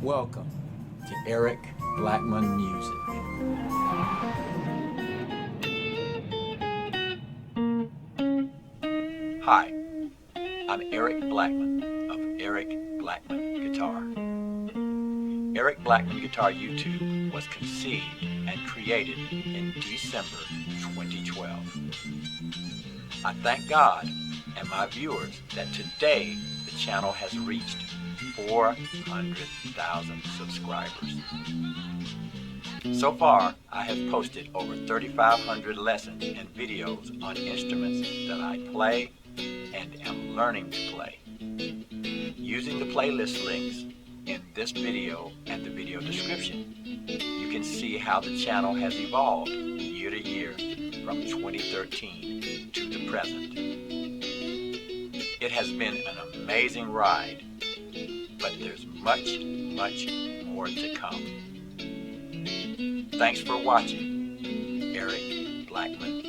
Welcome to Eric Blackmon Music. Hi, I'm Eric Blackmon of Eric Blackmon Guitar. Eric Blackmon Guitar YouTube was conceived and created in December 2012. I thank God and my viewers that today the channel has reached 400,000 subscribers. So far, I have posted over 3,500 lessons and videos on instruments that I play and am learning to play. Using the playlist links in this video and the video description, you can see how the channel has evolved year to year from 2013 to the present. It has been an amazing ride, but there's much, much more to come. Thanks for watching Eric Blackmon